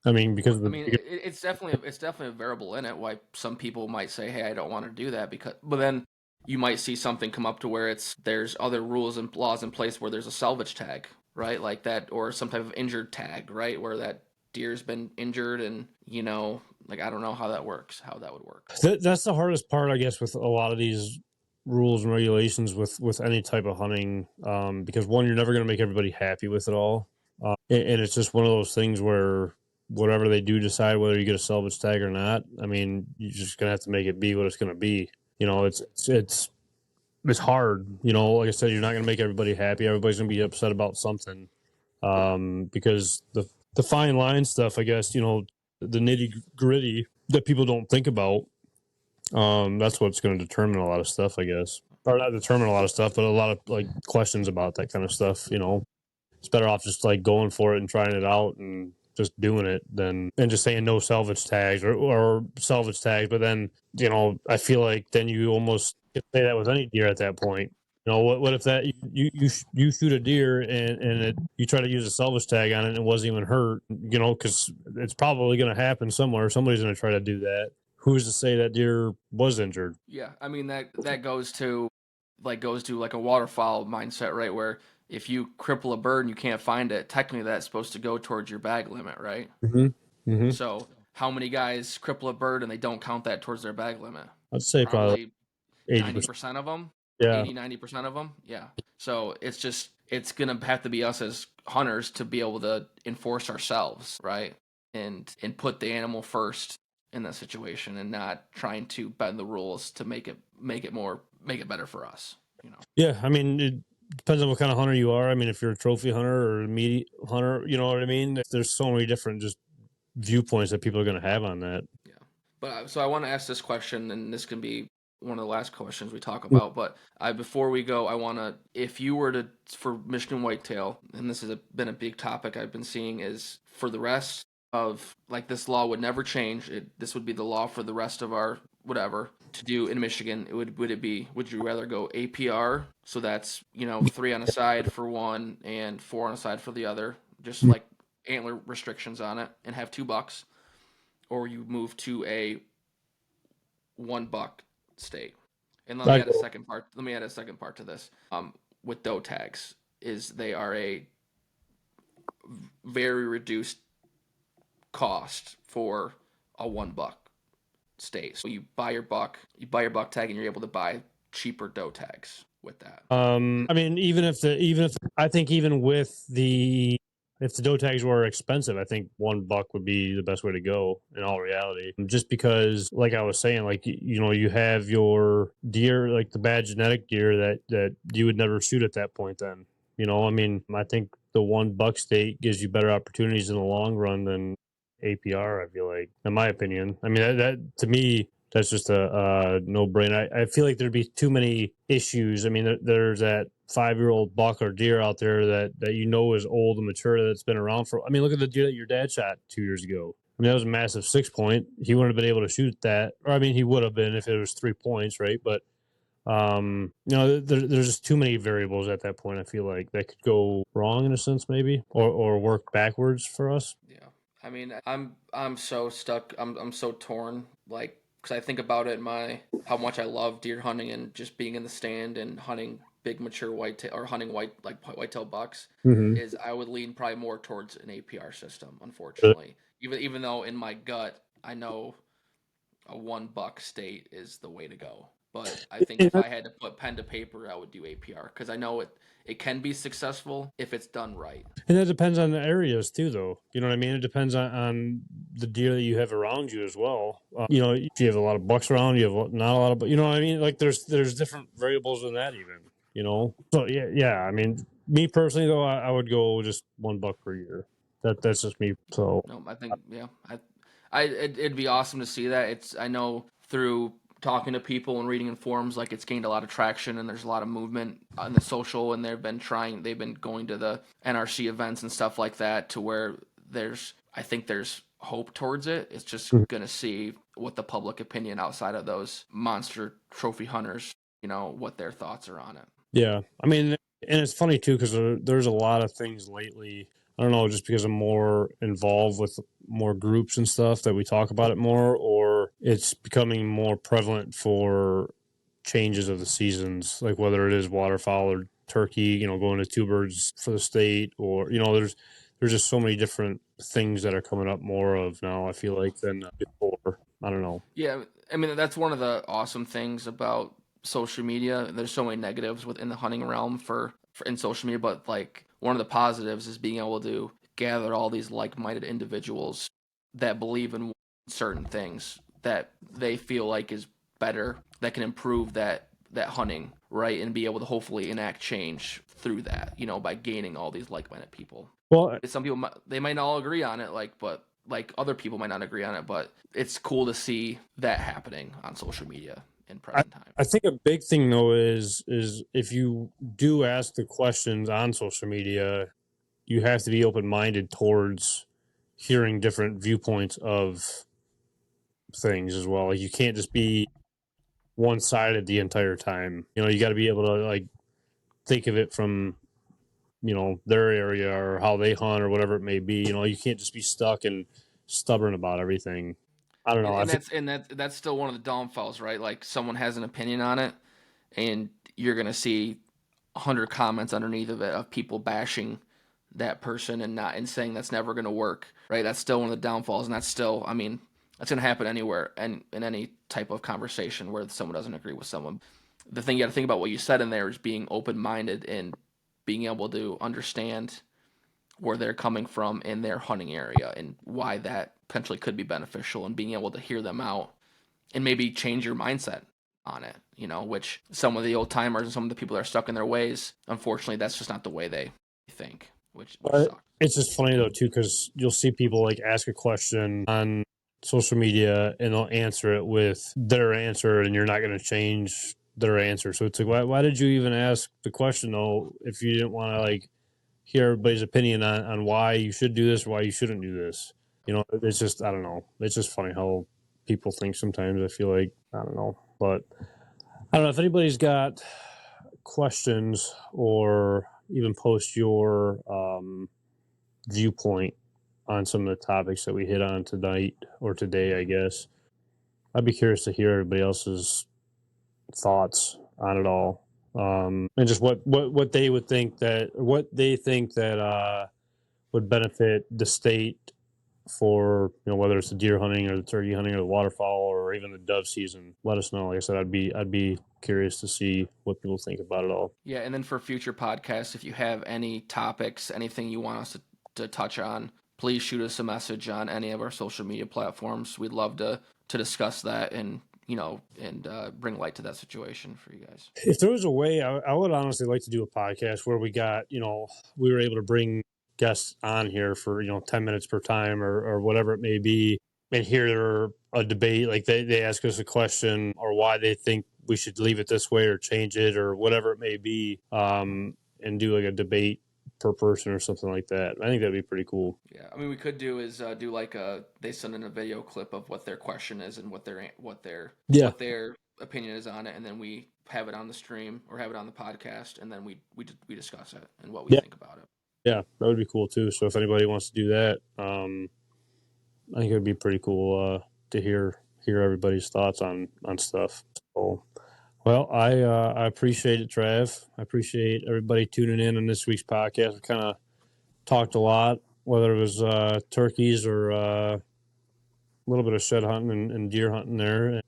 I mean, because it's definitely a variable in it. Why some people might say, "Hey, I don't want to do that," but then you might see something come up to where there's other rules and laws in place where there's a salvage tag, right? Like that, or some type of injured tag, right? Where that deer's been injured, and like I don't know how that works, how that would work. That's the hardest part, I guess, with a lot of these rules and regulations with any type of hunting, because one, you're never going to make everybody happy with it all, and it's just one of those things where whatever they do decide whether you get a salvage tag or not, I mean, you're just going to have to make it be what it's going to be. It's hard. Like I said, you're not going to make everybody happy. Everybody's going to be upset about something, because the fine line stuff, I guess, the nitty gritty that people don't think about, that's what's going to determine a lot of stuff, I guess. Or not determine a lot of stuff, but a lot of like questions about that kind of stuff, it's better off just like going for it and trying it out and just doing it and just saying no salvage tags or salvage tags. But then, you know, I feel like then you almost could say that with any deer at that point. You know, what if that you shoot a deer and you try to use a salvage tag on it and it wasn't even hurt, you know, because it's probably going to happen somewhere. Somebody's going to try to do that. Who's to say that deer was injured? Yeah, I mean that goes to like a waterfowl mindset, right? Where if you cripple a bird and you can't find it, technically that's supposed to go towards your bag limit, right? Mm-hmm. Mm-hmm. So how many guys cripple a bird and they don't count that towards their bag limit? I'd say probably 80%. 90% of them. Yeah. 80-90% of them. Yeah. So it's gonna have to be us as hunters to be able to enforce ourselves, right? And put the animal first in that situation and not trying to bend the rules to make it better for us, you know. Yeah, I mean, it depends on what kind of hunter you are. I mean, if you're a trophy hunter or a meat hunter, you know what I mean? There's so many different just viewpoints that people are going to have on that. Yeah. But so I want to ask this question, and this can be one of the last questions we talk about. But before we go, I want to, if you were to, for Michigan whitetail, and this has been a big topic I've been seeing, is for the rest of, like, this law would never change. This would be the law for the rest of our whatever to do in Michigan. Would you rather go APR? So that's, you know, 3 on a side for one and 4 on a side for the other, just like antler restrictions on it, and have 2 bucks, or you move to a 1 buck state. And let me add a second part to this. With doe tags, is they are a very reduced cost for a 1 buck state. So you buy your buck tag, and you're able to buy cheaper doe tags with that. I mean, I think even with if the doe tags were expensive, I think 1 buck would be the best way to go in all reality. Just because, like I was saying, like, you know, you have your deer, like the bad genetic deer that you would never shoot at that point then. You know, I mean, I think the 1 buck state gives you better opportunities in the long run than APR, I feel like, in my opinion. I mean, that to me, that's just a no-brainer. I feel like there'd be too many issues. I mean, there's that 5-year-old buck or deer out there that you know is old and mature that's been around for. I mean, look at the deer that your dad shot 2 years ago. I mean, that was a massive 6-point. He wouldn't have been able to shoot that. Or, I mean, he would have been if it was 3 points, right? But, you know, there's just too many variables at that point, I feel like, that could go wrong in a sense, maybe, or work backwards for us. Yeah. I mean, I'm so stuck. I'm so torn, like, because I think about it, how much I love deer hunting and just being in the stand and hunting big mature whitetail, or hunting whitetail bucks. Mm-hmm. Is I would lean probably more towards an APR system, unfortunately. Even though in my gut I know a 1 buck state is the way to go. But I think if I had to put pen to paper, I would do APR, because I know it can be successful if it's done right. And that depends on the areas too, though. You know what I mean? It depends on the deer that you have around you as well. You know, if you have a lot of bucks around, you have not a lot of, you know what I mean? Like there's different variables in that even, you know? So yeah. I mean, me personally though, I would go just 1 buck per year. That's just me. So no, I think, yeah, it'd be awesome to see that. I know through talking to people and reading in forums, like, it's gained a lot of traction and there's a lot of movement on the social, and they've been going to the NRC events and stuff like that, to where I think there's hope towards it. It's just gonna see what the public opinion outside of those monster trophy hunters, you know, what their thoughts are on it. Yeah, I mean, and it's funny too, because there's a lot of things lately. I don't know, just because I'm more involved with more groups and stuff, that we talk about it more, or it's becoming more prevalent for changes of the seasons, like whether it is waterfowl or turkey, you know, going to 2 birds for the state, or, you know, there's just so many different things that are coming up more of now, I feel like, than before. I don't know. Yeah, I mean, that's one of the awesome things about social media. There's so many negatives within the hunting realm for in social media, but, like, one of the positives is being able to gather all these like-minded individuals that believe in certain things that they feel like is better, that can improve that hunting, right? And be able to hopefully enact change through that, you know, by gaining all these like-minded people. Well, some people, they might not all agree on it, but other people might not agree on it, but it's cool to see that happening on social media in present time. I think a big thing though is if you do ask the questions on social media, you have to be open-minded towards hearing different viewpoints of things as well. Like, you can't just be one-sided the entire time. You know, you got to be able to like think of it from, you know, their area or how they hunt or whatever it may be. You know, you can't just be stuck and stubborn about everything. I don't know. That's still one of the downfalls, right? Like, someone has an opinion on it, and you're gonna see 100 comments underneath of it of people bashing that person and saying that's never gonna work, right? That's still one of the downfalls, and that's still, I mean, that's gonna happen anywhere and in any type of conversation where someone doesn't agree with someone. The thing you got to think about what you said in there is being open minded and being able to understand where they're coming from in their hunting area and why that potentially could be beneficial, and being able to hear them out and maybe change your mindset on it, you know, which some of the old timers and some of the people that are stuck in their ways, unfortunately, that's just not the way they think, which sucks. It's just funny though too, because you'll see people like ask a question on social media and they'll answer it with their answer, and you're not going to change their answer. So it's like, why did you even ask the question though if you didn't want to like hear everybody's opinion on why you should do this or why you shouldn't do this? You know, it's just, I don't know. It's just funny how people think sometimes. I feel like, I don't know. But I don't know if anybody's got questions or even post your viewpoint on some of the topics that we hit on tonight or today, I guess. I'd be curious to hear everybody else's thoughts on it all. And just what they would think that, would benefit the state for, you know, whether it's the deer hunting or the turkey hunting or the waterfowl or even the dove season. Let us know. Like I said, I'd be curious to see what people think about it all. Yeah, and then for future podcasts, if you have any topics, anything you want us to touch on, please shoot us a message on any of our social media platforms. We'd love to discuss that and, you know, and bring light to that situation for you guys. If there was a way, I would honestly like to do a podcast where we were able to bring guests on here for, you know, 10 minutes per time or whatever it may be, and hear a debate. Like they ask us a question or why they think we should leave it this way or change it or whatever it may be, and do like a debate per person or something like that. I think that'd be pretty cool. Yeah, I mean, we could do is do like they send in a video clip of what their question is and what their opinion is on it, and then we have it on the stream or have it on the podcast, and then we discuss it and what we think about it. Yeah, that would be cool too. So if anybody wants to do that, I think it would be pretty cool to hear everybody's thoughts on stuff. So, well, I appreciate it, Trav. I appreciate everybody tuning in on this week's podcast. We kind of talked a lot, whether it was turkeys or a little bit of shed hunting and deer hunting there.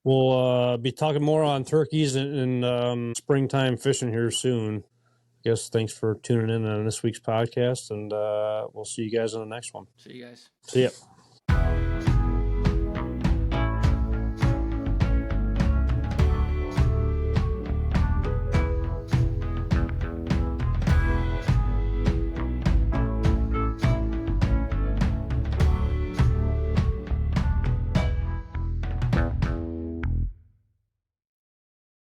We'll be talking more on turkeys and springtime fishing here soon. Yes, thanks for tuning in on this week's podcast, and we'll see you guys on the next one. See you guys. See ya.